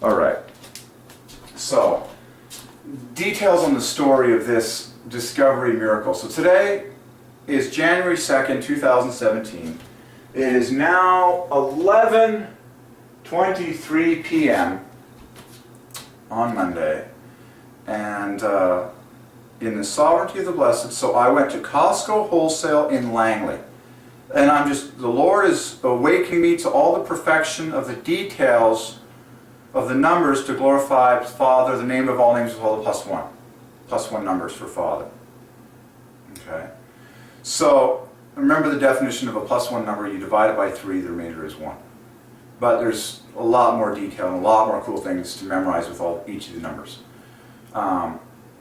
All right. So, details on the story of this discovery miracle. So today is January 2nd, 2017. It is now 11:23 p.m. on Monday, and in the sovereignty of the blessed, so I went to Costco Wholesale in Langley, and the Lord is awakening me to all the perfection of the details of the numbers to glorify Father. The name of all names is all the plus one numbers for Father. Okay, so remember the definition of a plus one number: you divide it by 3, the remainder is 1. But there's a lot more detail and a lot more cool things to memorize with each of the numbers.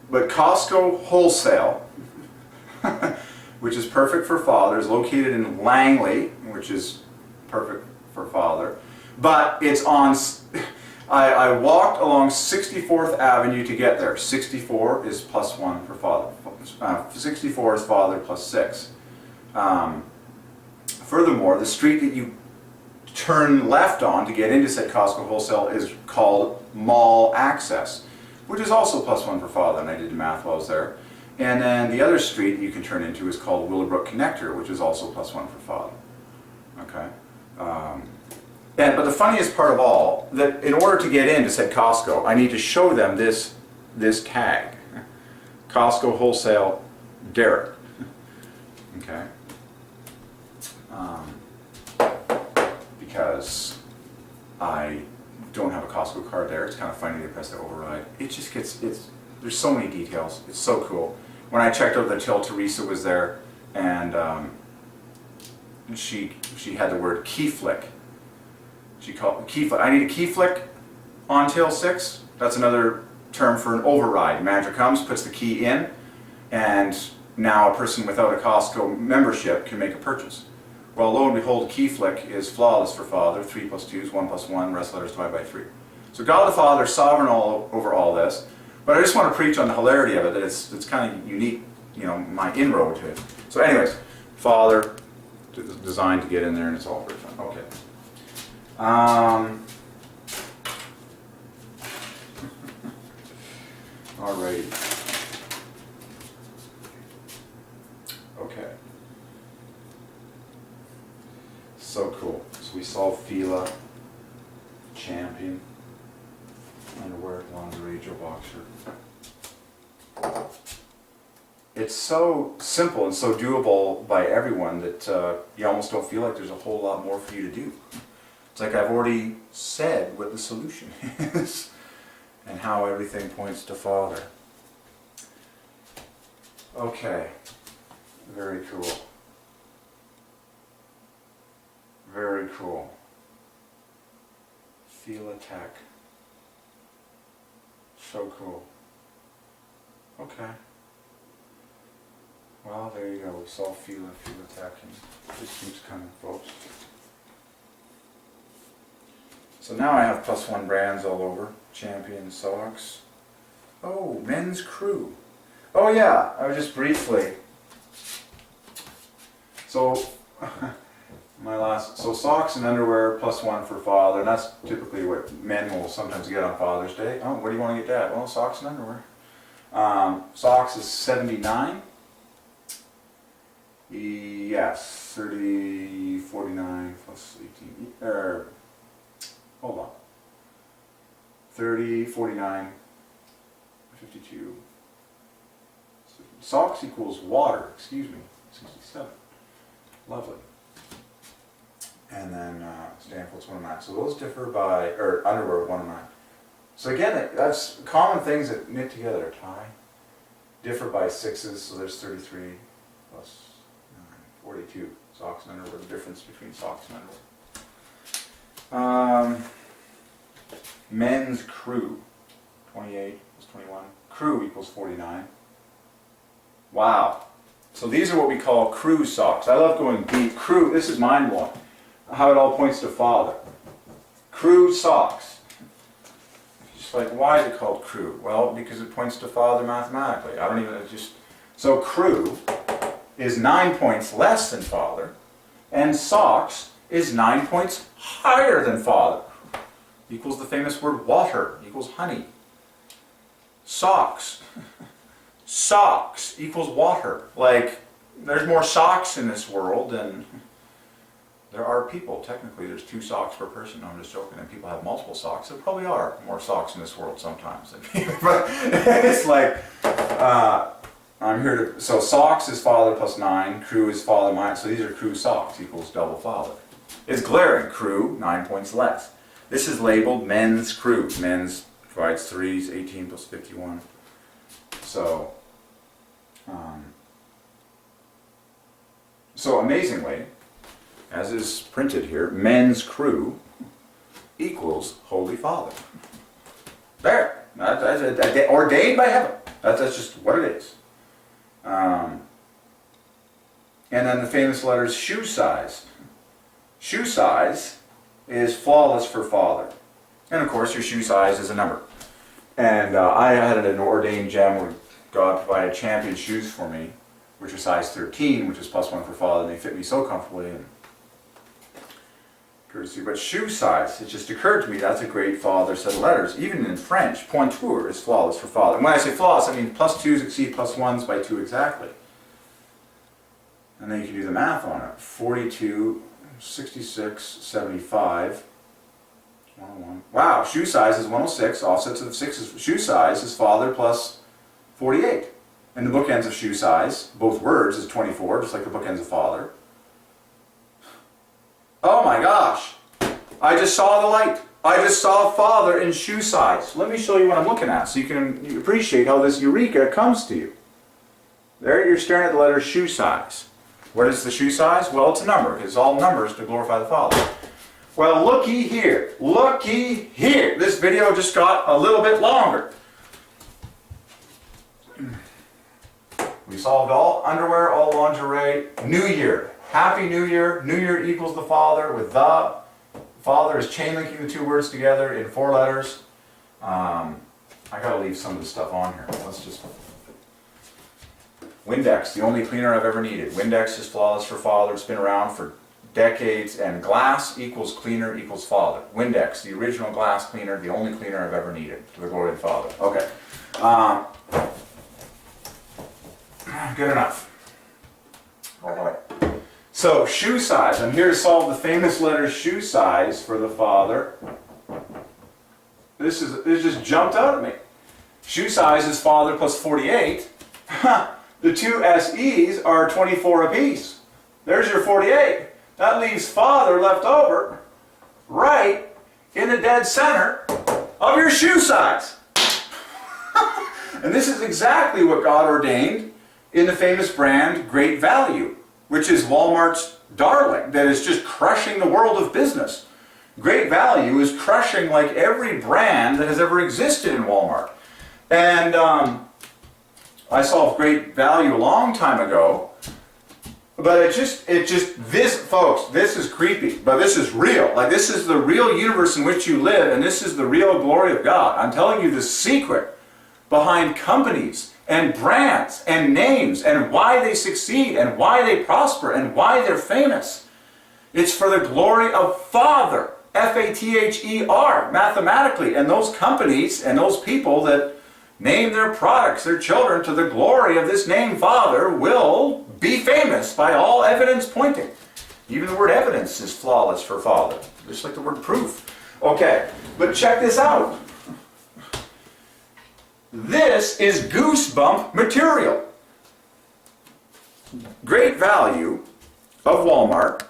But Costco Wholesale, which is perfect for Father, is located in Langley, which is perfect for Father. But it's on, I walked along 64th Avenue to get there. 64 is plus 1 for Father. 64 is Father plus 6. Furthermore, the street that you turn left on to get into said Costco Wholesale is called Mall Access, which is also plus 1 for Father, and I did the math while I was there. And then the other street you can turn into is called Willowbrook Connector, which is also plus 1 for Father. Okay. But the funniest part of all, that in order to get into said Costco, I need to show them this tag, Costco Wholesale Derek. Okay. Because I don't have a Costco card there. It's kind of funny to press the override. It just there's so many details. It's so cool. When I checked over the till, Teresa was there, and she had the word key flick. She called it key flick. I need a key flick on till 6. That's another term for an override. Manager comes, puts the key in, and now a person without a Costco membership can make a purchase. Well, lo and behold, key flick is flawless for Father. 3 plus 2 is 1 plus 1. Rest letters divide by 3. So God the Father is sovereign over all this. But I just want to preach on the hilarity of it. That it's kind of unique, my inroad to it. So, anyways, Father designed to get in there, and it's all very fun. Okay. Alrighty. Okay. So cool. So we solved Fila, champion, underwear, lingerie, Joe boxer. It's so simple and so doable by everyone that you almost don't feel like there's a whole lot more for you to do. It's like I've already said what the solution is and how everything points to Father. Okay. Very cool. Very cool. Feel attack. So cool. Okay. Well, there you go. We saw feel attacking. Just keeps coming, folks. So now I have plus 1 brands all over. Champion socks. Oh, men's crew. Oh yeah, I was just briefly. So so socks and underwear plus 1 for Father, and that's typically what men will sometimes get on Father's Day. Oh, what do you want to get, Dad? Well, socks and underwear. Socks is 79. Yes, 30, 49 plus 18. Hold on. 30, 49, 52. Socks equals water, 67. Lovely. And then Stanfield'S 109. So those differ by, or underwear 109. So again, that's common things that knit together. Tie. Differ by 6s, so there's 33 plus 9, 42. Socks and underwear, the difference between socks and underwear. Men's crew. 28 plus 21. Crew equals 49. Wow. So these are what we call crew socks. I love going deep. Crew, this is mind-blowing. How it all points to Father. Crew socks. Just like, why is it called crew? Well, because it points to Father mathematically. So crew is 9 points less than Father, and socks is 9 points higher than Father. equals the famous word water, equals honey. Socks. Socks equals water. Like, there's more socks in this world than there are people. Technically, there's 2 socks per person. No, I'm just joking. And people have multiple socks. There probably are more socks in this world sometimes. But it's like, I'm here to, so socks is father plus 9, crew is father minus, so these are crew socks equals double father. It's glaring, crew, 9 points less. This is labeled men's crew. Men's provides 3s, 18 plus 51. So, so amazingly, as is printed here, men's crew equals Holy Father. There, that's ordained by heaven. That's just what it is. And then the famous letters shoe size. Shoe size is flawless for father. And of course your shoe size is a number. And I had an ordained gem where God provided champion shoes for me, which are size 13, which is +1 for father, and they fit me so comfortably. And courtesy. But shoe size, it just occurred to me that's a great father set of letters. Even in French, pointure is flawless for father. And when I say flawless, I mean +2s exceed +1s by 2 exactly. And then you can do the math on it. 42, 66, 75, 101. Wow, shoe size is 106. Offsets of 6 is shoe size is father plus 48. And the bookends of shoe size, both words, is 24, just like the bookends of father. Oh my gosh! I just saw the light. I just saw father in shoe size. Let me show you what I'm looking at so you can appreciate how this eureka comes to you. There you're staring at the letter shoe size. What is the shoe size? Well, it's a number. It's all numbers to glorify the Father. Well, looky here. Looky here. This video just got a little bit longer. We solved all underwear, all lingerie. New Year. Happy New Year. New Year equals the Father with the. Father is chain linking the 2 words together in 4 letters. I gotta leave some of this stuff on here. Let's just. Windex, the only cleaner I've ever needed. Windex is flawless for father. It's been around for decades. And glass equals cleaner equals father. Windex, the original glass cleaner, the only cleaner I've ever needed. To the glory of the Father. Okay. Good enough. All right. So, shoe size. I'm here to solve the famous letter shoe size for the Father. This just jumped out at me. Shoe size is father plus 48. The 2 SEs are 24 apiece. There's your 48. That leaves father left over right in the dead center of your shoe size. And this is exactly what God ordained in the famous brand Great Value, which is Walmart's darling, that is just crushing the world of business. Great Value is crushing like every brand that has ever existed in Walmart. And I solved Great Value a long time ago, but this, folks, this is creepy, but this is real. Like, this is the real universe in which you live, and this is the real glory of God. I'm telling you the secret behind companies and brands and names and why they succeed and why they prosper and why they're famous. It's for the glory of Father, F-A-T-H-E-R, mathematically. And those companies and those people that name their products, their children, to the glory of this name Father will be famous by all evidence pointing. Even the word evidence is flawless for Father, just like the word proof. Okay, but check this out. This is goosebump material. Great Value of Walmart.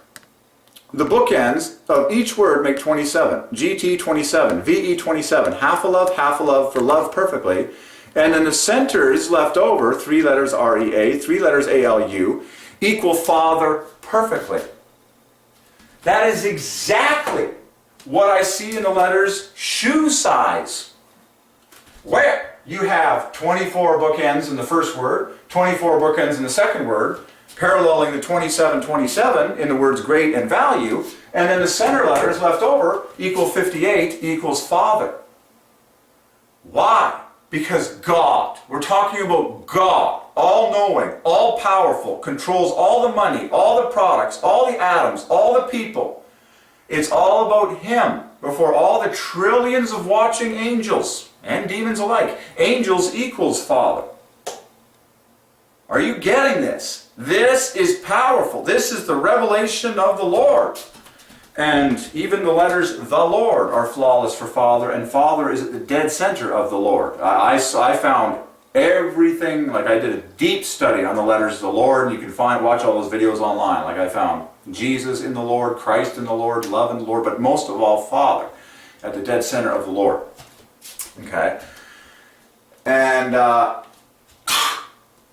The bookends of each word make 27. GT 27, VE 27, half a love for love perfectly. And then the centers left over, 3 letters REA, 3 letters ALU, equal Father perfectly. That is exactly what I see in the letters shoe size. Where you have 24 bookends in the first word, 24 bookends in the second word, paralleling the 27 in the words great and value, and then the center letters left over equal 58 equals Father. Why? Because God, we're talking about God, all-knowing, all-powerful, controls all the money, all the products, all the atoms, all the people. It's all about Him. before all the trillions of watching angels and demons alike. Angels equals Father. Are you getting this? This is powerful. This is the revelation of the Lord. And even the letters the Lord are flawless for Father, and Father is at the dead center of the Lord. I found everything, like I did a deep study on the letters of the Lord, and you can watch all those videos online. Like I found Jesus in the Lord, Christ in the Lord, love in the Lord, but most of all Father at the dead center of the Lord. Okay? And there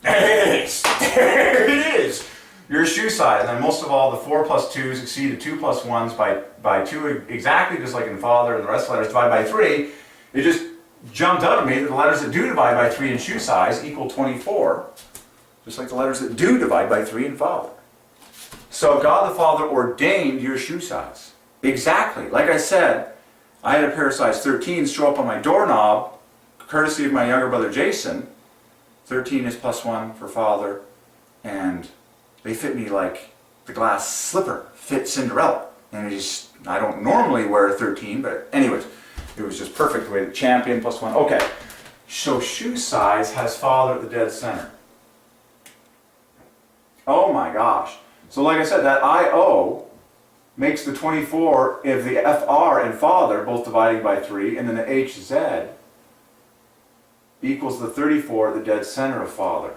it is. Your shoe size, and most of all, the 4 plus 2s exceed the 2 plus 1s by 2 exactly, just like in Father, and the rest of the letters divide by 3. It just jumped out at me that the letters that do divide by 3 in shoe size equal 24, just like the letters that do divide by 3 in Father. So God the Father ordained your shoe size. Exactly. Like I said, I had a pair of size 13s show up on my doorknob, courtesy of my younger brother Jason. 13 is plus 1 for Father, and they fit me like the glass slipper fit Cinderella. And I don't normally wear a 13, but anyways, it was just perfect the way the champion plus 1. Okay, so shoe size has Father at the dead center. Oh my gosh. So like I said, that I-O makes the 24 if the FR and Father both dividing by 3, and then the HZ equals the 34 at the dead center of Father.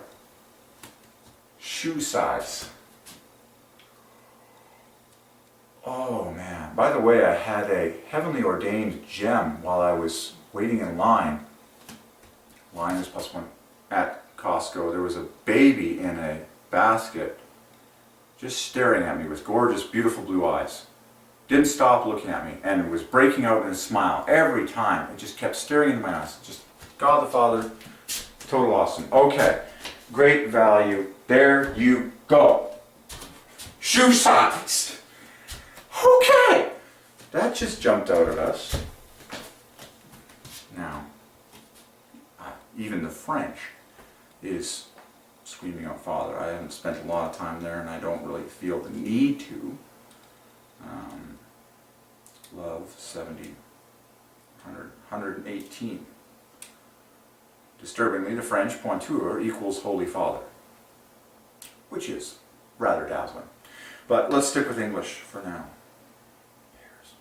Shoe size. Oh man. By the way, I had a heavenly ordained gem while I was waiting in line. Line is plus 1 at Costco. There was a baby in a basket just staring at me with gorgeous, beautiful blue eyes. Didn't stop looking at me, and it was breaking out in a smile every time. It just kept staring into my eyes. Just God the Father, total awesome. Okay, great value. There you go. Shoe size. Okay, that just jumped out at us. Now, even the French is screaming out Father. I haven't spent a lot of time there, and I don't really feel the need to. Love 70, 100, 118. Disturbingly, the French pointeur equals Holy Father, which is rather dazzling. But let's stick with English for now. Pairs.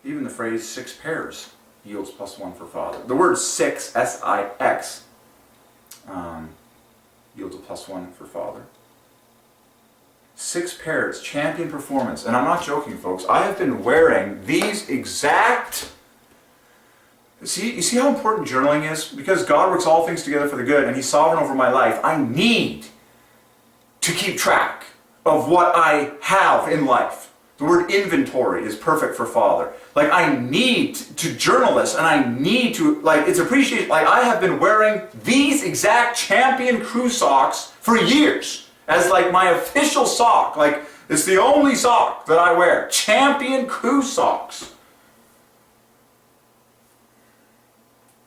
Even the phrase 6 pairs yields plus 1 for Father. The word 6, S-I-X, yields a plus 1 for Father. 6 pairs, champion performance. And I'm not joking, folks. I have been wearing these exact... You see how important journaling is? Because God works all things together for the good, and He's sovereign over my life. I need to keep track of what I have in life. The word inventory is perfect for Father. Like, I need to journal this, and I need to, like, it's appreciated. Like, I have been wearing these exact champion crew socks for years as, like, my official sock. Like, it's the only sock that I wear. Champion crew socks.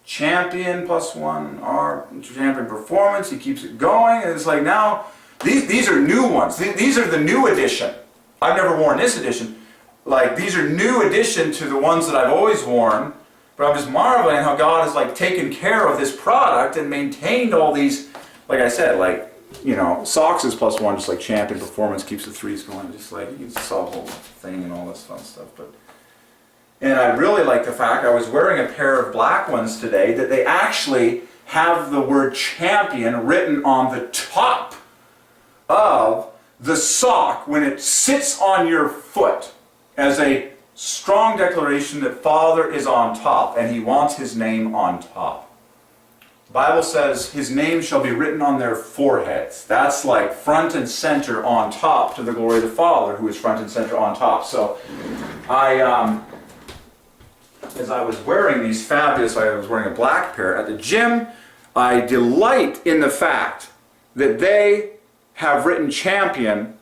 Champion plus 1, R, champion performance, he keeps it going, and it's like now, these are new ones. These are the new edition. I've never worn this edition. Like, these are new addition to the ones that I've always worn, but I'm just marveling how God has, like, taken care of this product and maintained all these, like I said, like, you know, socks is plus 1, just like champion performance keeps the 3s going, just like, you can saw the whole thing and all this fun stuff, but... And I really like the fact I was wearing a pair of black ones today that they actually have the word champion written on the top of the sock when it sits on your foot as a strong declaration that Father is on top and He wants His name on top. The Bible says His name shall be written on their foreheads. That's like front and center on top to the glory of the Father who is front and center on top. So as I was wearing these fabulous, I was wearing a black pair at the gym, I delight in the fact that they have written champion.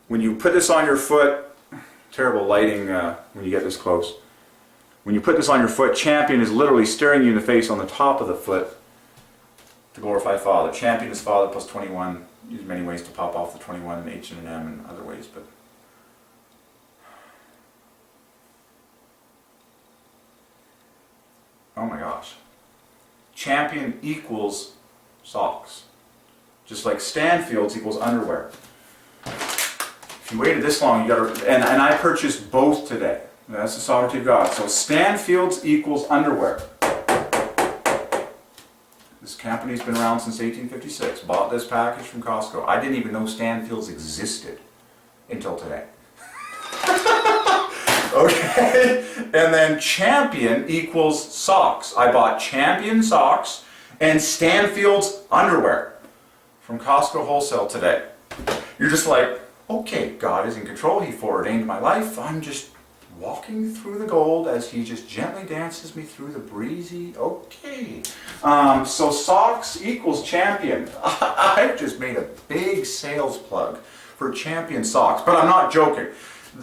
When you put this on your foot, terrible lighting when you get this close. When you put this on your foot, champion is literally staring you in the face on the top of the foot to glorify Father. Champion is Father plus 21. There's many ways to pop off the 21 and H and an M and other ways, but Oh my gosh. Champion equals socks. Just like Stanfield'S equals underwear. If you waited this long, you gotta, and I purchased both today. That's the sovereignty of God. So Stanfield'S equals underwear. This company's been around since 1856. Bought this package from Costco. I didn't even know Stanfield'S existed until today. Okay? And then Champion equals socks. I bought Champion socks and Stanfield'S underwear from Costco wholesale today. You're just like, okay, God is in control. He foreordained my life. I'm just walking through the gold as He just gently dances me through the breezy. Okay. So socks equals Champion. I've just made a big sales plug for Champion socks, but I'm not joking.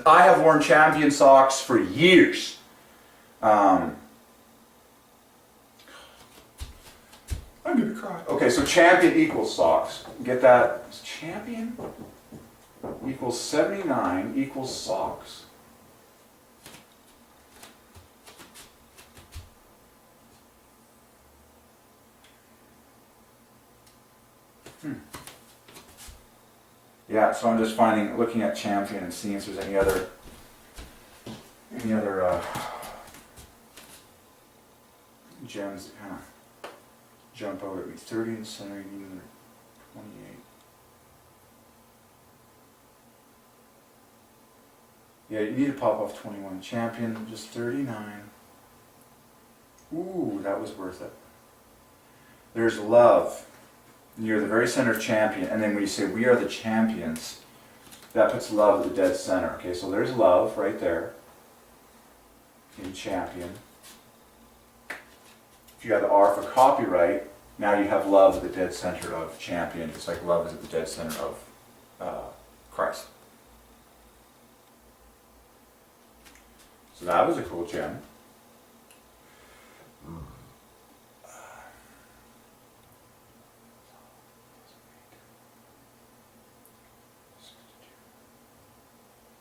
I have worn Champion socks for years. I'm gonna cry. Okay, so Champion equals socks. Get that? Champion equals 79 equals socks. Yeah, so I'm just looking at Champion and seeing if there's any other gems that kind of jump out at me. 30 in the center, you need 28. Yeah, you need to pop off 21. Champion, just 39. Ooh, that was worth it. There's love. You're the very center of Champion, and then when you say we are the champions, that puts love at the dead center. Okay, so there's love right there in Champion. If you have the R for copyright, now you have love at the dead center of Champion. It's like love is at the dead center of Christ. So that was a cool gem.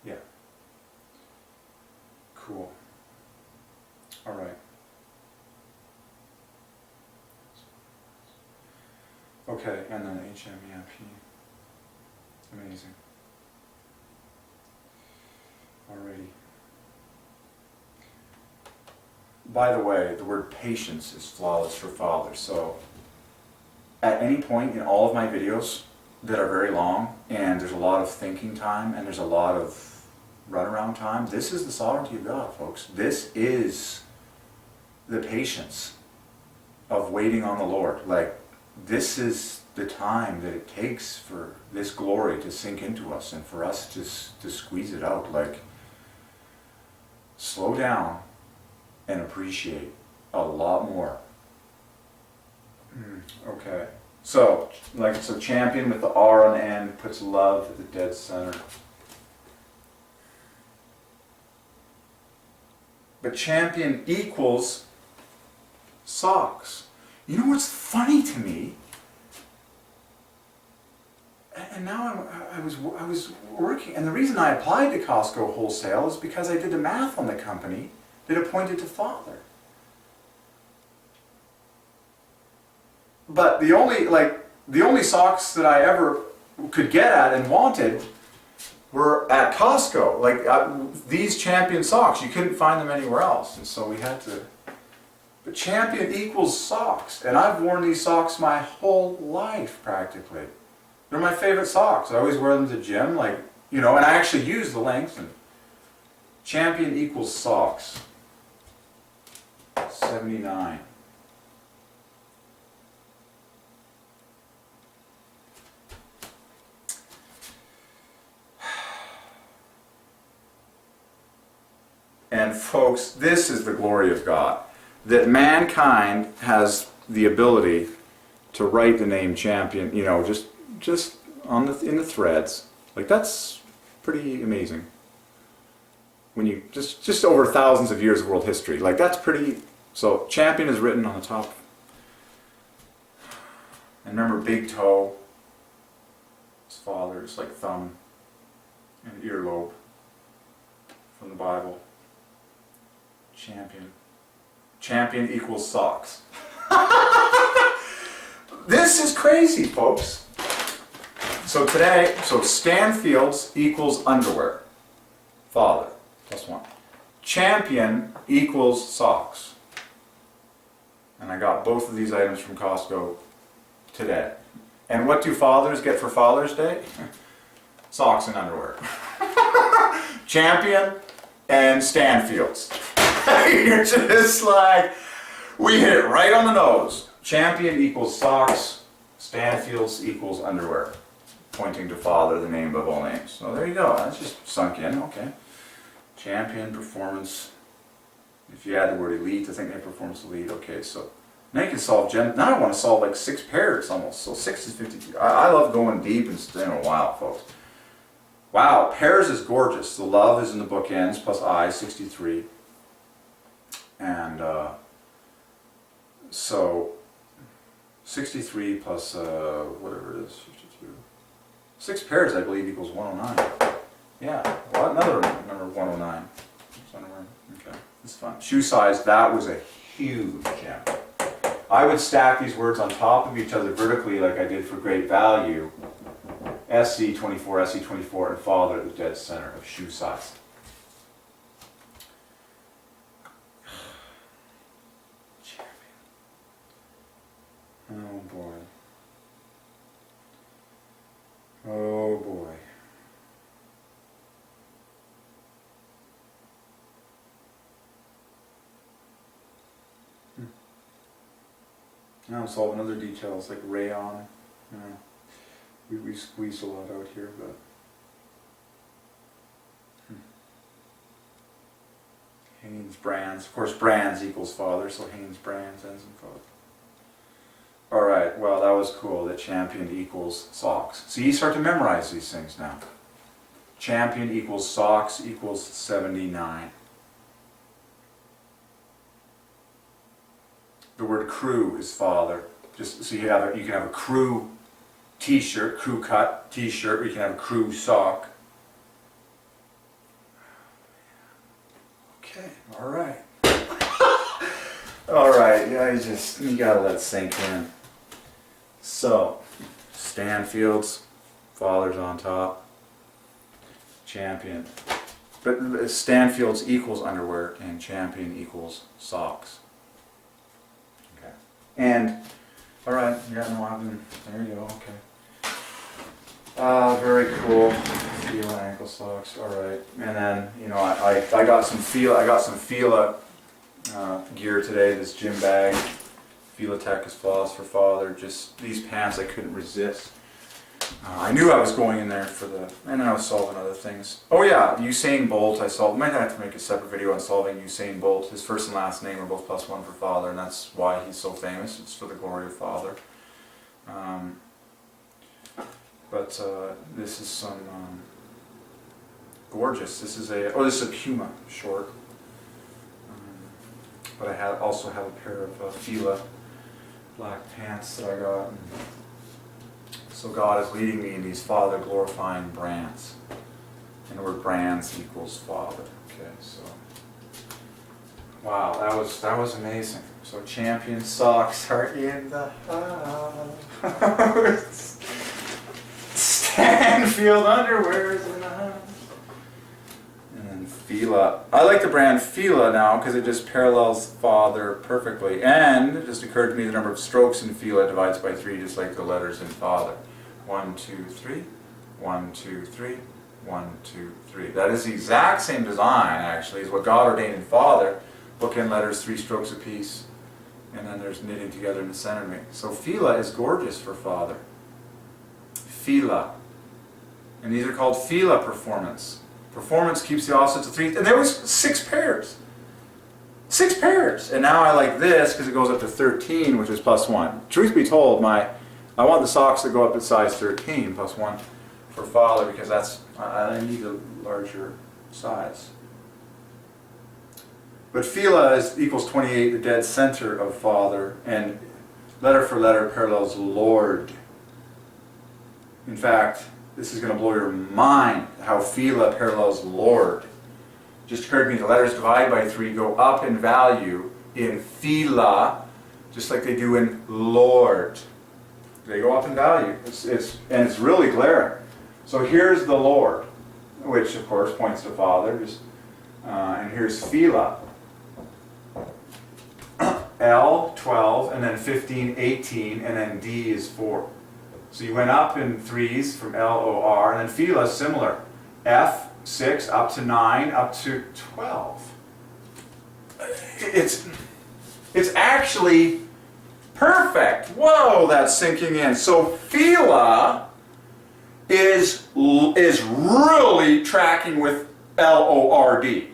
Yeah. Cool. All right. Okay, and then HMEIP. Amazing. Alrighty. By the way, the word patience is flawless for Father. So, at any point in all of my videos that are very long, and there's a lot of thinking time, and there's a lot of runaround time, this is the sovereignty of God, folks. This is the patience of waiting on the Lord. Like, this is the time that it takes for this glory to sink into us and for us to squeeze it out. Like, slow down and appreciate a lot more. Okay. So Champion with the R on the end puts love at the dead center. But Champion equals socks. You know what's funny to me? And now I was working, and the reason I applied to Costco wholesale is because I did the math on the company that appointed to Father. But the only socks that I ever could get at and wanted were at Costco. Like these Champion socks, you couldn't find them anywhere else, and so we had to. But Champion equals socks, and I've worn these socks my whole life practically. They're my favorite socks. I always wear them to the gym, and I actually use the length. And Champion equals socks. 79. And folks, this is the glory of God. That mankind has the ability to write the name Champion, just in the threads. Like, that's pretty amazing. When you just over thousands of years of world history, like, that's pretty. So Champion is written on the top. And remember, big toe, his father, it's like thumb and earlobe from the Bible. Champion. Champion equals socks. This is crazy, folks. So today, Stanfield'S equals underwear. Father, plus 1. Champion equals socks. And I got both of these items from Costco today. And what do fathers get for Father's Day? Socks and underwear. Champion and Stanfield'S. You're just like, we hit it right on the nose. Champion equals socks, Stanfield'S equals underwear. Pointing to Father, the name above all names. So there you go, that's just sunk in, okay. Champion, performance. If you add the word elite, I think they have performance elite. Okay, so now you can solve now I want to solve like 6 pairs almost. So 6 is 52. I love going deep and staying a while, folks. Wow, pairs is gorgeous. The love is in the bookends, plus I, 63. And so 63 plus whatever it is, 52. 6 pairs, I believe, equals 109. Yeah, well, another number 109. Okay, that's fun. Shoe size, that was a huge gem. I would stack these words on top of each other vertically like I did for great value. SC24, SC24, and Father at the dead center of shoe size. Oh boy. Oh boy. Now I'm solving other details like rayon. We squeezed a lot out here, but Haynes brands. Of course, brands equals Father, so Haynes brands ends in Father. All right. Well, that was cool. That champion equals socks. So you start to memorize these things now. Champion equals socks equals 79. The word crew is Father. Just so you can have a crew T-shirt, crew cut T-shirt, or you can have a crew sock. Okay, all right. All right, yeah, you gotta let it sink in. So, Stanfield'S, Father's on top, champion. But Stanfield'S equals underwear and champion equals socks. Okay. And, all right, yeah, no, there you go, okay. Very cool. Fila ankle socks. All right, and then I got some Fila gear today. This gym bag. Fila Tech is flawless for Father. Just these pants I couldn't resist. I knew I was going in there and then I was solving other things. Oh yeah, Usain Bolt. I solved. Might have to make a separate video on solving Usain Bolt. His first and last name are both +1 for Father, and that's why he's so famous. It's for the glory of Father. But this is some gorgeous. This is a Puma short. But I also have a pair of Fila black pants that I got. And so God is leading me in these Father glorifying brands. And the word brands equals Father. Okay, so wow, that was amazing. So champion socks are in the house. Stanfield underwear is in the house. And then Fila. I like the brand Fila now because it just parallels Father perfectly. And it just occurred to me the number of strokes in Fila divides by 3 just like the letters in Father. 1, 2, 3. 1, 2, 3. 1, 2, 3. That is the exact same design actually as what God ordained in Father. Bookend letters, 3 strokes apiece. And then there's knitting together in the center ring. So Fila is gorgeous for Father. Fila. And these are called Fila performance. Performance keeps the opposites of 3. And there was 6 pairs. 6 pairs. And now I like this because it goes up to 13, which is +1. Truth be told, I want the socks to go up to size 13, +1 for Father, because I need a larger size. But Fila equals 28, the dead center of Father, and letter for letter parallels Lord. In fact, this is going to blow your mind how Fila parallels Lord. Just occurred to me the letters divide by 3 go up in value in Phila, just like they do in Lord. They go up in value. And it's really glaring. So here's the Lord, which of course points to Father. And here's Phila. L, 12, and then 15, 18, and then D is 4. So you went up in threes from L, O, R, and then Phila is similar. F, 6, up to 9, up to 12. It's actually perfect. Whoa, that's sinking in. So Phila is really tracking with L-O-R-D.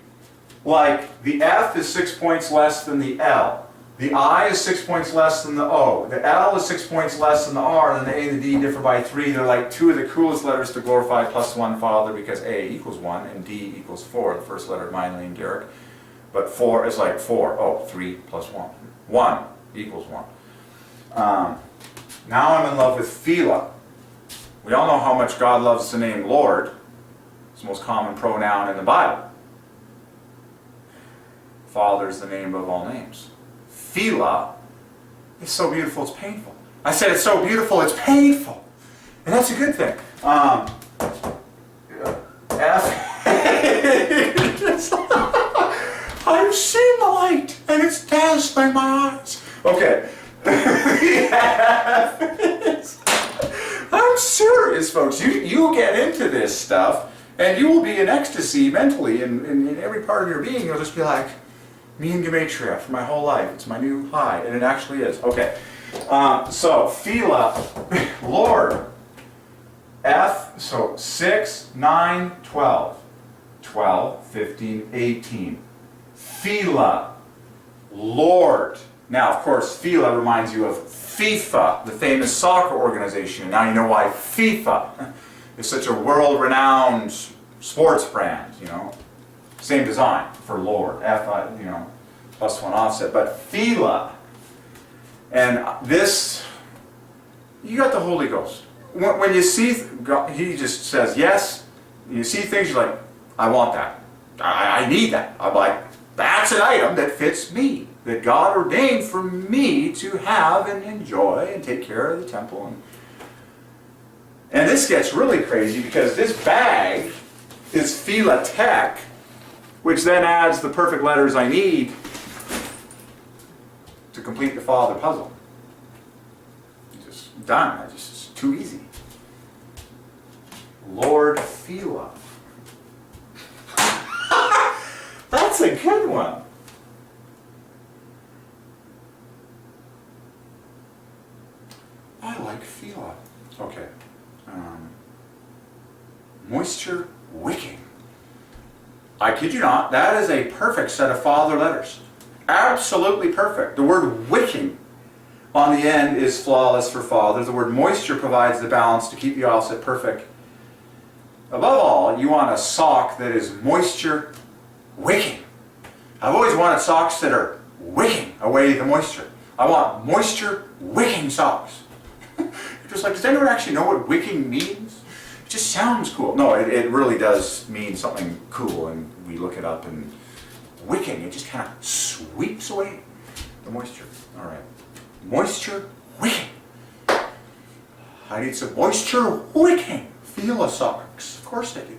Like the F is 6 points less than the L. The I is 6 points less than the O. The L is 6 points less than the R, and then the A and the D differ by 3. They're like two of the coolest letters to glorify plus one Father, because A equals 1 and D equals 4, the first letter of Minley and Garrick. But 4 is like 4. Oh, 3 plus 1. 1 equals 1. Now I'm in love with Phila. We all know how much God loves the name Lord. It's the most common pronoun in the Bible. Father is the name above all names. Phila is so beautiful it's painful. I said it's so beautiful it's painful. And that's a good thing. I've seen the light and it's dazzling my eyes. Okay. I'm serious, folks. You get into this stuff and you will be in ecstasy mentally in every part of your being. You'll just be like, me and Gematria for my whole life. It's my new high, and it actually is. Okay, so Phila, Lord, F, so 6, 9, 12, 12, 15, 18. Phila, Lord. Now, of course, Phila reminds you of FIFA, the famous soccer organization. Now you know why FIFA is such a world-renowned sports brand, you know. Same design for Lord, F, you know, plus one offset. But Phila, and this, you got the Holy Ghost. When you see, God, He just says yes. You see things, you're like, I want that. I need that. I'm like, that's an item that fits me, that God ordained for me to have and enjoy and take care of the temple. And this gets really crazy because this bag is Phila Tech, which then adds the perfect letters I need to complete the Father puzzle. Just done. It's too easy. Lord Phila. That's a good one. I like Phila. Okay. Moisture wicking. I kid you not, that is a perfect set of Father letters. Absolutely perfect. The word wicking on the end is flawless for Father. The word moisture provides the balance to keep the offset perfect. Above all, you want a sock that is moisture wicking. I've always wanted socks that are wicking away the moisture. I want moisture wicking socks. You're just like, does anyone actually know what wicking means? It just sounds cool. No, it really does mean something cool, and we look it up, and wicking, it just kind of sweeps away the moisture. All right. Moisture wicking. I need some moisture wicking Phila socks. Of course they do.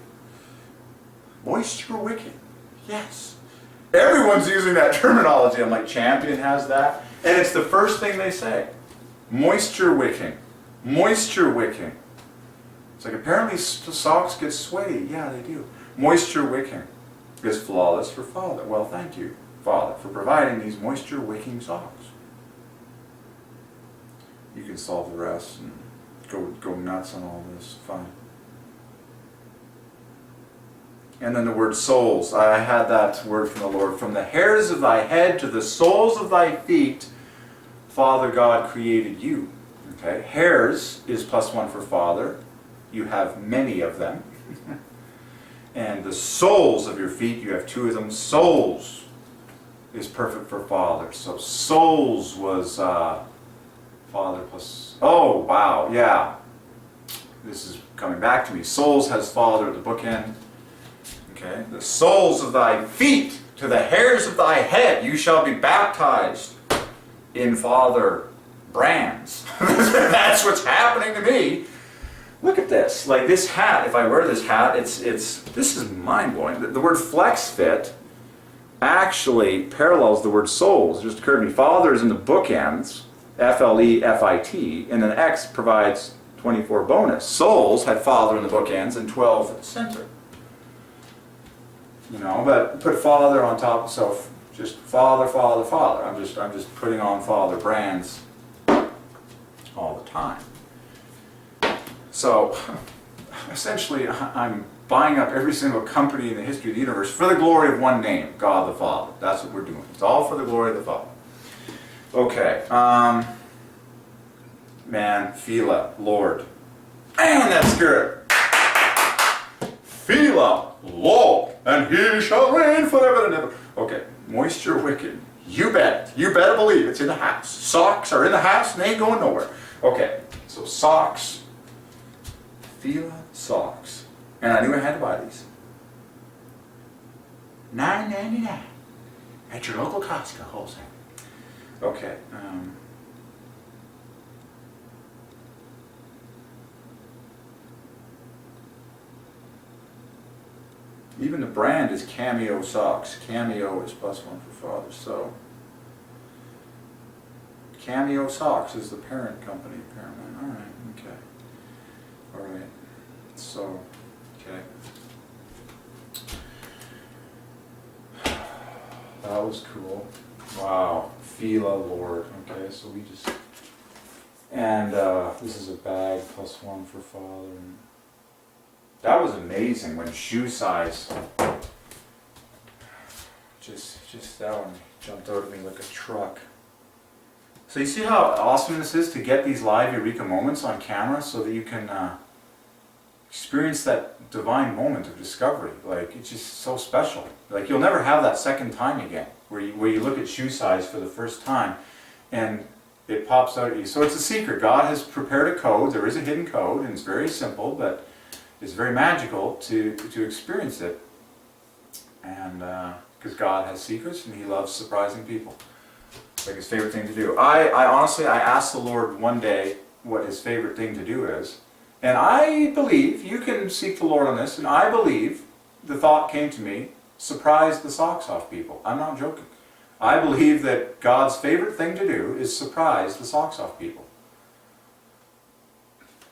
Moisture wicking. Yes. Everyone's using that terminology. I'm like, Champion has that. And it's the first thing they say. Moisture wicking. Moisture wicking. It's like, apparently socks get sweaty. Yeah, they do. Moisture wicking is flawless for Father. Well, thank you, Father, for providing these moisture wicking socks. You can solve the rest and go nuts on all this. Fine. And then the word souls. I had that word from the Lord. From the hairs of thy head to the soles of thy feet, Father God created you. Okay, hairs is +1 for Father. You have many of them. And the soles of your feet, you have 2 of them. Souls is perfect for Father. So souls was Father plus... Oh, wow, yeah. This is coming back to me. Souls has Father at the bookend. Okay, the soles of thy feet to the hairs of thy head you shall be baptized in Father Brands. That's what's happening to me. Look at this. Like this hat, if I wear this hat, this is mind-blowing. The word flex fit actually parallels the word souls. It just occurred to me. Father is in the bookends, F-L-E-F-I-T, and then X provides 24 bonus. Souls had Father in the bookends and 12 at the center. You know, but put Father on top, so just Father, Father, Father. I'm just putting on Father Brands all the time. So, essentially, I'm buying up every single company in the history of the universe for the glory of one name, God the Father. That's what we're doing. It's all for the glory of the Father. Okay. Man, Phila, Lord. Man, that's good. Phila, Lord, and he shall reign forever and ever. Okay. Moisture wicked. You bet. You better believe it's in the house. Socks are in the house and they ain't going nowhere. Okay. So socks. Fila socks. And I knew I had to buy these. $9.99 at your local Costco wholesale. Okay. Even the brand is Cameo Socks. Cameo is +1 for Father. So Cameo Socks is the parent company, apparently. All right. Okay. All right. So, okay. That was cool. Wow. Phila Lord. Okay, so we just... And this is a bag +1 for Father. And that was amazing when shoe size... Just that one jumped out at me like a truck. So you see how awesome this is to get these live Eureka moments on camera so that you can experience that divine moment of discovery. Like, it's just so special. Like, you'll never have that second time again, where you look at shoe size for the first time and it pops out at you. So it's a secret. God has prepared a code. There is a hidden code, and it's very simple, but it's very magical to experience it. And because God has secrets and he loves surprising people. It's like his favorite thing to do. I honestly asked the Lord one day what his favorite thing to do is. And I believe, you can seek the Lord on this, and I believe the thought came to me, surprise the socks off people. I'm not joking. I believe that God's favorite thing to do is surprise the socks off people.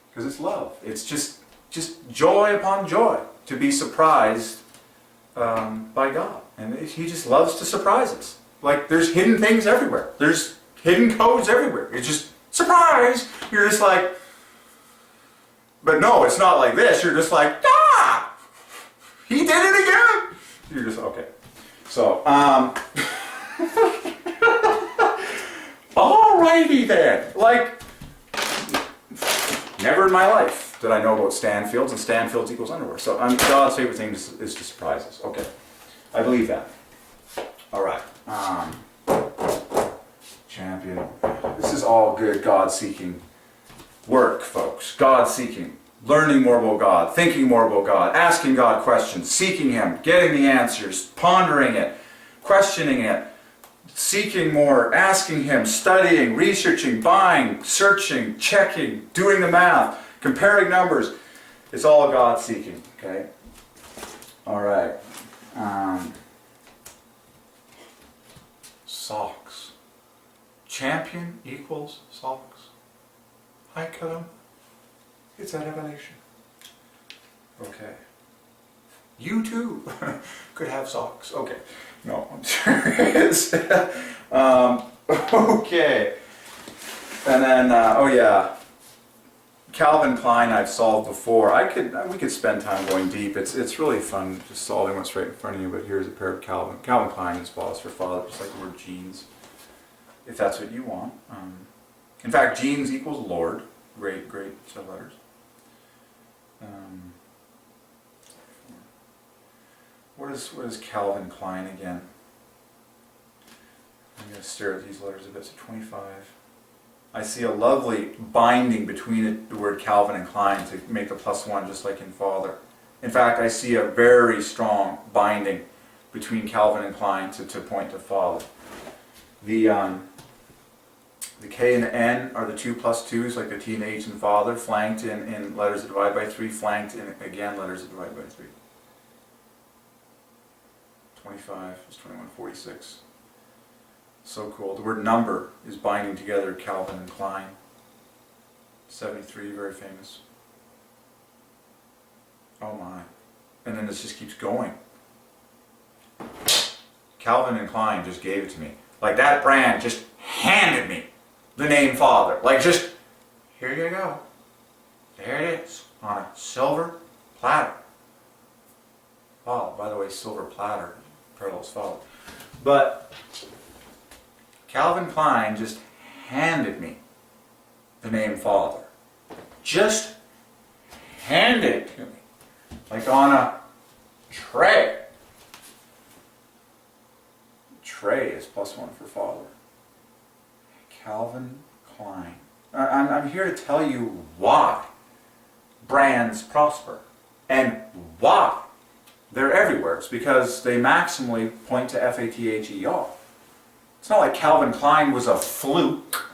Because it's love. It's just joy upon joy to be surprised by God. And he just loves to surprise us. Like, there's hidden things everywhere. There's hidden codes everywhere. It's just, surprise! You're just like... But no, it's not like this. You're just like, ah! He did it again! You're just, okay. So, alrighty then. Like, never in my life did I know about Stanfield'S, and Stanfield'S equals underwear. So, God's favorite thing is to surprise us. Okay. I believe that. Alright. Champion. This is all good God-seeking work, folks. God-seeking. Learning more about God. Thinking more about God. Asking God questions. Seeking Him. Getting the answers. Pondering it. Questioning it. Seeking more. Asking Him. Studying. Researching. Buying. Searching. Checking. Doing the math. Comparing numbers. It's all God-seeking. Okay? Alright. Socks. Champion equals socks. Hi, Klein. It's a revelation. Okay. You too could have socks. Okay. No, I'm serious. Okay. And then, oh yeah. Calvin Klein I've solved before. We could spend time going deep. It's really fun just solving what's right in front of you, but here's a pair of Calvin Klein is boss for Father, just like the word jeans. If that's what you want. In fact, jeans equals Lord. Great set of letters. What is Calvin Klein again? I'm going to stare at these letters a bit. So 25. I see a lovely binding between the word Calvin and Klein to make the +1 just like in Father. In fact, I see a very strong binding between Calvin and Klein to point to Father. The K and the N are the 2 plus 2s, like the T and H and Father, flanked in letters that divide by 3, flanked in, again, letters that divide by 3. 25 is 2146. So cool. The word number is binding together Calvin and Klein. 73, very famous. Oh my. And then this just keeps going. Calvin and Klein just gave it to me. Like that brand just handed me the name Father. Like just, here you go. There it is, on a silver platter. Oh, by the way, silver platter parallels Father. But Calvin Klein just handed me the name Father. Just handed it to me. Like on a tray. Tray is +1 for Father. Calvin Klein. I'm here to tell you why brands prosper and why they're everywhere. It's because they maximally point to Father. It's not like Calvin Klein was a fluke.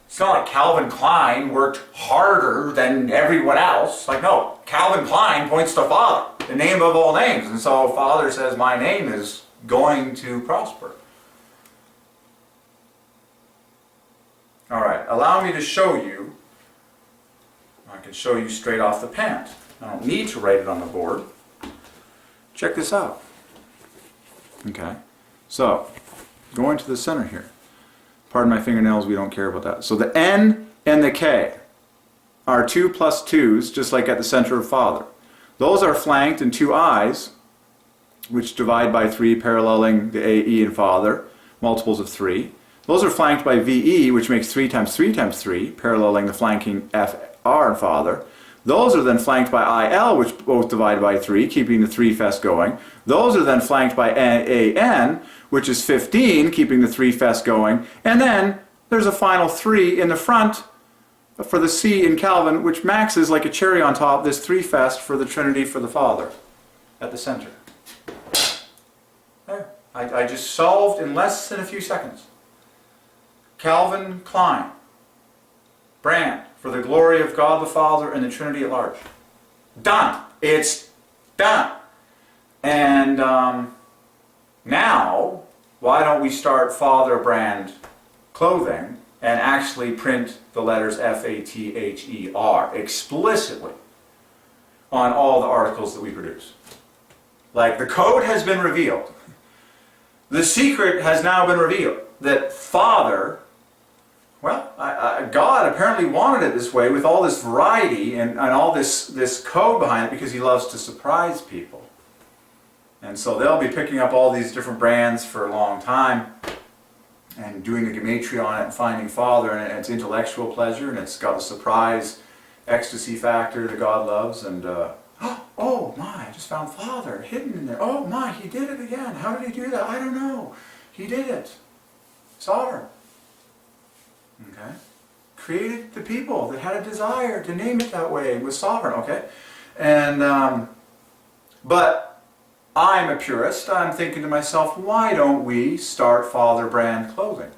It's not like Calvin Klein worked harder than everyone else. Like, no, Calvin Klein points to Father, the name of all names. And so Father says, my name is going to prosper. All right, allow me to show you. I can show you straight off the pant. I don't need to write it on the board. Check this out. Okay, so going to the center here. Pardon my fingernails, we don't care about that. So the N and the K are 2 plus 2s, just like at the center of Father. Those are flanked in 2 I's, which divide by 3, paralleling the A, E, and Father, multiples of 3. Those are flanked by VE, which makes 3 times 3 times 3, paralleling the flanking F, R, and Father. Those are then flanked by IL, which both divide by 3, keeping the 3 fest going. Those are then flanked by AN, which is 15, keeping the 3 fest going. And then there's a final 3 in the front for the C in Calvin, which maxes like a cherry on top this 3 fest for the Trinity for the Father at the center. There. I just solved in less than a few seconds. Calvin Klein, brand for the glory of God the Father and the Trinity at large. Done. It's done. And now, why don't we start Father brand clothing and actually print the letters Father explicitly on all the articles that we produce. Like, the code has been revealed. The secret has now been revealed. That Father, well, God apparently wanted it this way with all this variety and all this code behind it because He loves to surprise people. And so they'll be picking up all these different brands for a long time and doing a gematria on it and finding Father, and it's intellectual pleasure, and it's got the surprise ecstasy factor that God loves, and oh my, I just found Father hidden in there. Oh my, He did it again. How did He do that? I don't know. He did it. Sovereign. Okay? Created the people that had a desire to name it that way, was sovereign, okay? And, but I'm a purist. I'm thinking to myself, why don't we start Father brand clothing?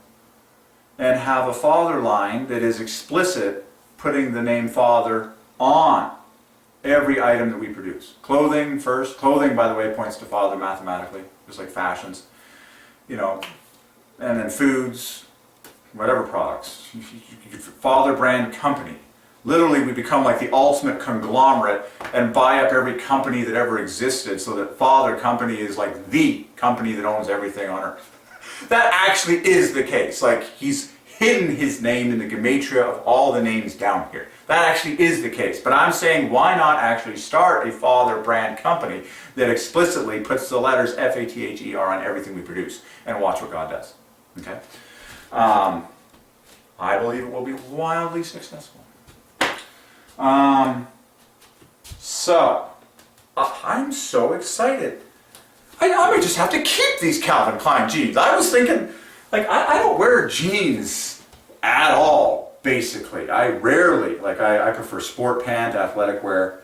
And have a Father line that is explicit, putting the name Father on every item that we produce. Clothing first. Clothing, by the way, points to Father mathematically, just like fashions. You know, and then foods, whatever products. Father brand company. Literally, we become like the ultimate conglomerate and buy up every company that ever existed, so that Father company is like the company that owns everything on earth. That actually is the case. Like, He's hidden His name in the gematria of all the names down here. That actually is the case. But I'm saying, why not actually start a Father brand company that explicitly puts the letters Father on everything we produce, and watch what God does. Okay? I believe it will be wildly successful. I'm so excited. I might just have to keep these Calvin Klein jeans. I was thinking, like, I don't wear jeans at all, basically. I rarely, like, I prefer sport pant, athletic wear.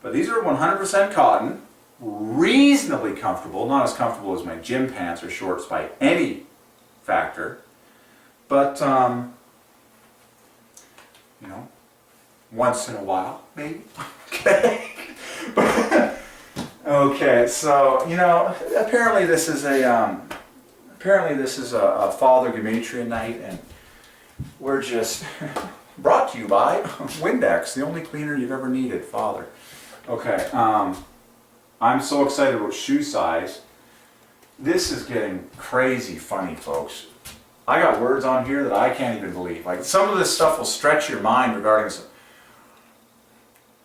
But these are 100% cotton. reasonably comfortable, not as comfortable as my gym pants or shorts by any factor, but you know, once in a while, maybe. Okay. Okay, so you know, apparently this is a Father Gematria night, and we're just brought to you by Windex, the only cleaner you've ever needed, Father. Okay, I'm so excited about shoe size. This is getting crazy funny, folks. I got words on here that I can't even believe. Like, some of this stuff will stretch your mind regarding this.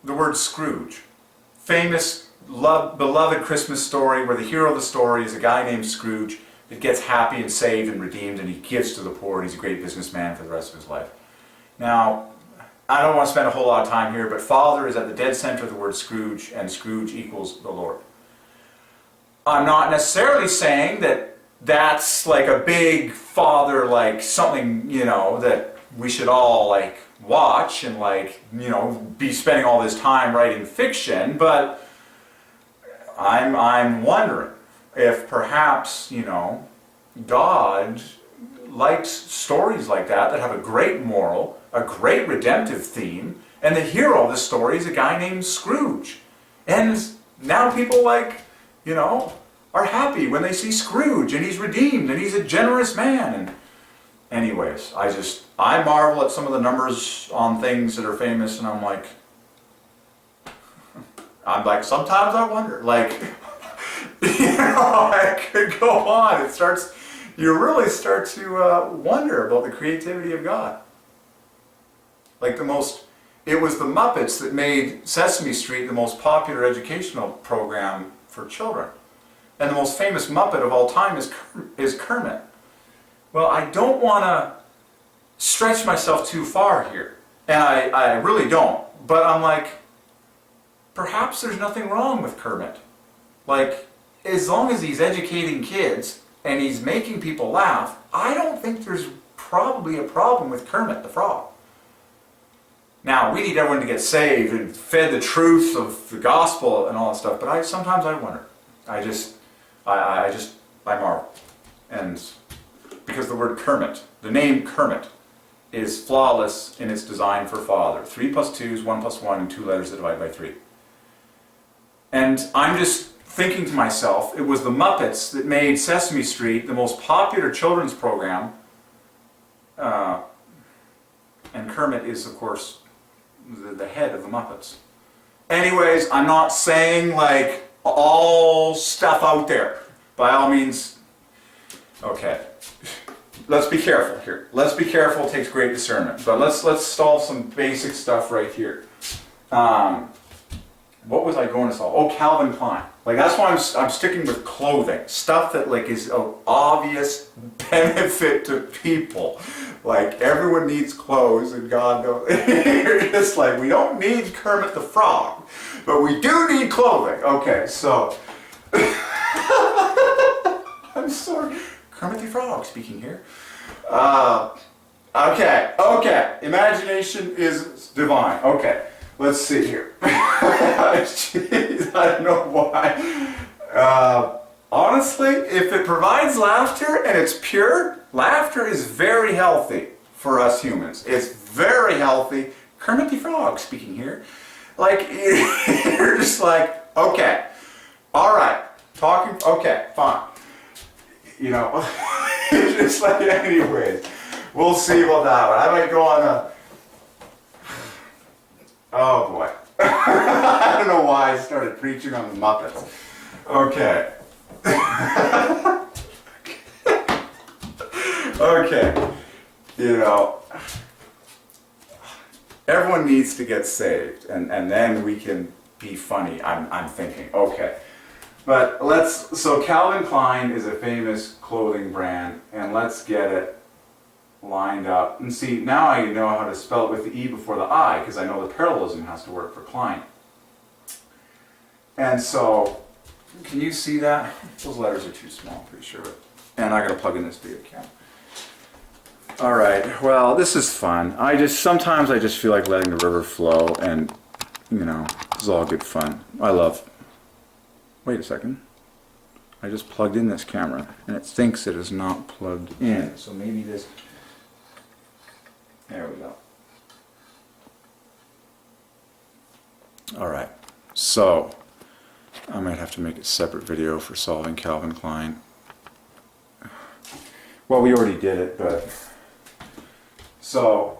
The word Scrooge. Famous, beloved Christmas story where the hero of the story is a guy named Scrooge that gets happy and saved and redeemed, and he gives to the poor, and he's a great businessman for the rest of his life. Now, I don't want to spend a whole lot of time here, but Father is at the dead center of the word Scrooge, and Scrooge equals the Lord. I'm not necessarily saying that that's like a big Father, like something, you know, that we should all like watch and like, you know, be spending all this time writing fiction, but I'm wondering if perhaps, you know, God likes stories like that have a great moral, a great redemptive theme, and the hero of the story is a guy named Scrooge. And now people like, you know, are happy when they see Scrooge, and he's redeemed, and he's a generous man. And anyways, I marvel at some of the numbers on things that are famous, and I'm like, sometimes I wonder, like, you know, I could go on. You really start to wonder about the creativity of God. Like it was the Muppets that made Sesame Street the most popular educational program for children. And the most famous Muppet of all time is Kermit. Well, I don't want to stretch myself too far here. And I really don't. But I'm like, perhaps there's nothing wrong with Kermit. Like, as long as he's educating kids and he's making people laugh, I don't think there's probably a problem with Kermit the Frog. Now, we need everyone to get saved and fed the truth of the gospel and all that stuff, but sometimes I wonder. I marvel. And because the word Kermit, the name Kermit, is flawless in its design for Father. 3 plus 2 is 1 plus 1, and 2 letters that divide by 3. And I'm just thinking to myself, it was the Muppets that made Sesame Street the most popular children's program, and Kermit is, of course, the head of the Muppets. Anyways, I'm not saying like all stuff out there. By all means, okay. Let's be careful here. Let's be careful. It takes great discernment. But let's solve some basic stuff right here. What was I going to solve? Oh, Calvin Klein. Like, that's why I'm sticking with clothing. Stuff that like is of obvious benefit to people. Like, everyone needs clothes, and God knows. It's like, we don't need Kermit the Frog, but we do need clothing. Okay, so I'm sorry, Kermit the Frog speaking here. Okay. Imagination is divine. Okay. Let's see here. Jeez, I don't know why. Honestly, if it provides laughter and it's pure, laughter is very healthy for us humans. It's very healthy. Kermit the Frog speaking here. Like, you're just like, okay, all right, talking, okay, fine. You know, just like, anyways, we'll see about that one. I might go on a... Oh boy. I don't know why I started preaching on the Muppets. Okay. Okay. You know, everyone needs to get saved, and then we can be funny, I'm thinking. Okay. But so Calvin Klein is a famous clothing brand, and let's get it lined up. And see, now I know how to spell it with the E before the I, because I know the parallelism has to work for Klein. And so, can you see that? Those letters are too small, I'm pretty sure. And I gotta plug in this video cam. Alright, well, this is fun. Sometimes I just feel like letting the river flow, and, you know, this is all good fun. I love wait a second. I just plugged in this camera and it thinks it is not plugged in. So maybe this, there we go. Alright, so I might have to make a separate video for solving Calvin Klein. Well, we already did it, but so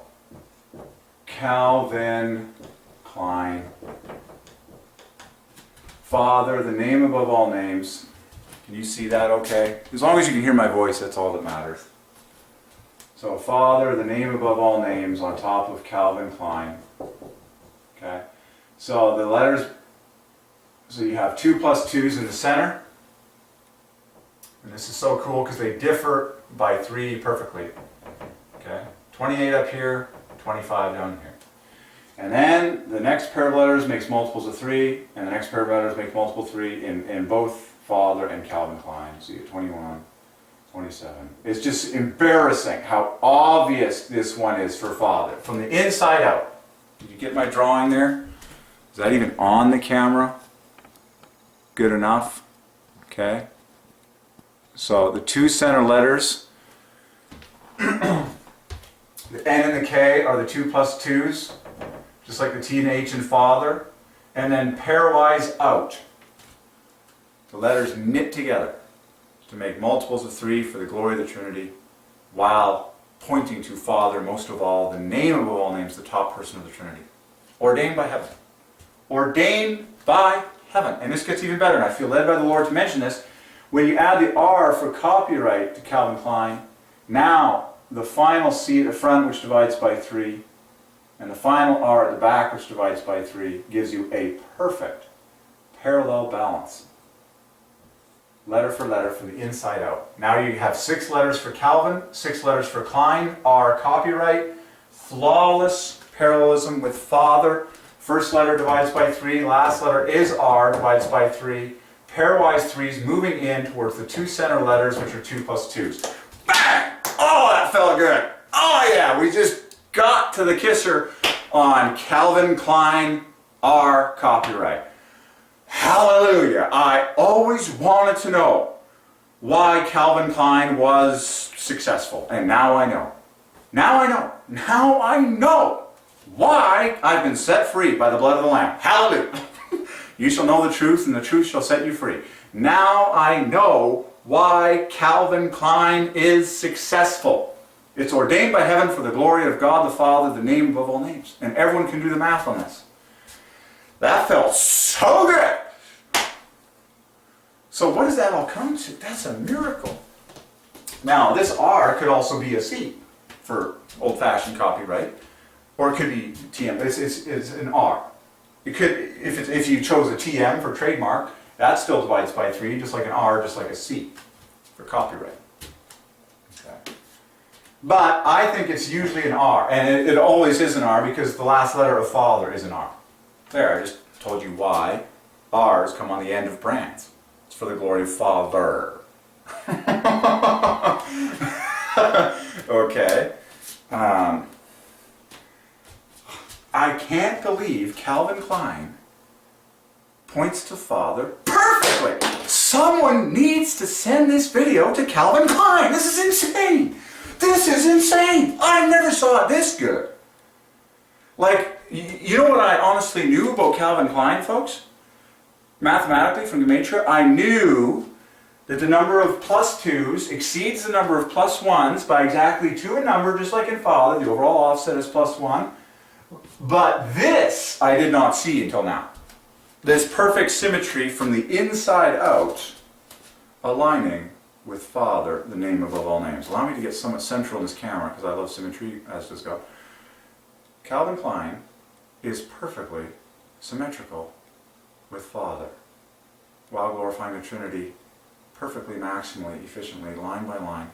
Calvin Klein, Father, the name above all names. Can you see that okay? As long as you can hear my voice, that's all that matters. So Father, the name above all names, on top of Calvin Klein. Okay? So the letters, so you have 2 plus 2's in the center. And this is so cool because they differ by 3 perfectly. Okay? 28 up here, 25 down here. And then the next pair of letters makes multiples of 3, and the next pair of letters make multiple 3 in both Father and Calvin Klein. So you get 21, 27. It's just embarrassing how obvious this one is for Father. From the inside out. Did you get my drawing there? Is that even on the camera? Good enough? Okay. So the 2 center letters, the N and the K are the 2 plus 2's, just like the T and H in Father. And then pairwise out. The letters knit together to make multiples of 3 for the glory of the Trinity, while pointing to Father, most of all, the name above all names, the top person of the Trinity. Ordained by heaven. Ordained by heaven. And this gets even better, and I feel led by the Lord to mention this. When you add the R for copyright to Calvin Klein, now the final C at the front, which divides by 3, and the final R at the back, which divides by 3, gives you a perfect parallel balance. Letter for letter from the inside out. Now you have 6 letters for Calvin, 6 letters for Klein, R copyright, flawless parallelism with Father. First letter divides by 3, last letter is R, divides by 3. Pairwise 3's moving in towards the 2 center letters, which are 2 plus 2's. Bang! Oh, that felt good. Oh yeah, we just got to the kisser on Calvin Klein, R copyright. Hallelujah. I always wanted to know why Calvin Klein was successful. And now I know. Now I know. Now I know why I've been set free by the blood of the Lamb. Hallelujah. You shall know the truth, and the truth shall set you free. Now I know why Calvin Klein is successful. It's ordained by heaven for the glory of God the Father, the name above all names. And everyone can do the math on this. That felt so good. So what does that all come to? That's a miracle. Now, this R could also be a C for old-fashioned copyright, or it could be TM. It's an R. It could, if you chose a TM for trademark, that still divides by 3, just like an R, just like a C for copyright. Okay. But I think it's usually an R, and it always is an R because the last letter of Father is an R. There, I just told you why R's come on the end of brands. It's for the glory of Father. Okay. I can't believe Calvin Klein points to Father perfectly. Someone needs to send this video to Calvin Klein. This is insane. This is insane. I never saw it this good. Like, you know what I honestly knew about Calvin Klein, folks? Mathematically, from Gematria, I knew that the number of plus 2's exceeds the number of plus 1's by exactly 2 a number, just like in Father. The overall offset is plus 1. But this I did not see until now. This perfect symmetry from the inside out, aligning with Father, the name above all names. Allow me to get somewhat central in this camera, because I love symmetry, as does God. Calvin Klein is perfectly symmetrical with Father, while glorifying the Trinity perfectly, maximally, efficiently, line by line,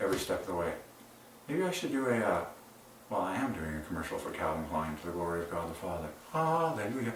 every step of the way. Maybe I should do well, I am doing a commercial for Calvin Klein to the glory of God the Father. Hallelujah.